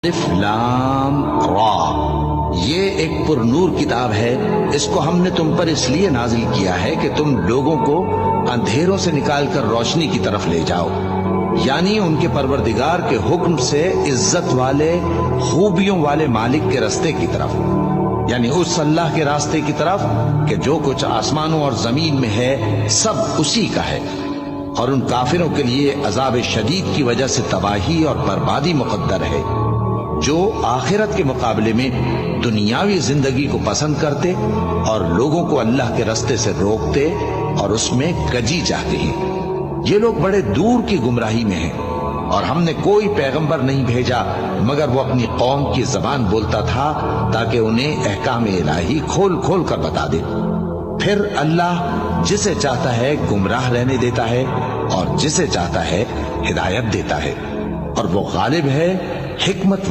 الف لام را، یہ ایک پر نور کتاب ہے، اس کو ہم نے تم پر اس لیے نازل کیا ہے کہ تم لوگوں کو اندھیروں سے نکال کر روشنی کی طرف لے جاؤ، یعنی ان کے پروردگار کے حکم سے عزت والے خوبیوں والے مالک کے راستے کی طرف، یعنی اس اللہ کے راستے کی طرف کہ جو کچھ آسمانوں اور زمین میں ہے سب اسی کا ہے، اور ان کافروں کے لیے عذاب شدید کی وجہ سے تباہی اور بربادی مقدر ہے جو آخرت کے مقابلے میں دنیاوی زندگی کو پسند کرتے اور لوگوں کو اللہ کے راستے سے روکتے اور اس میں کجی چاہتے ہیں۔ یہ لوگ بڑے دور کی گمراہی میں ہیں، اور ہم نے کوئی پیغمبر نہیں بھیجا مگر وہ اپنی قوم کی زبان بولتا تھا تاکہ انہیں احکام الہی کھول کھول کر بتا دے۔ پھر اللہ جسے چاہتا ہے گمراہ رہنے دیتا ہے اور جسے چاہتا ہے ہدایت دیتا ہے، اور وہ غالب ہے، حکمت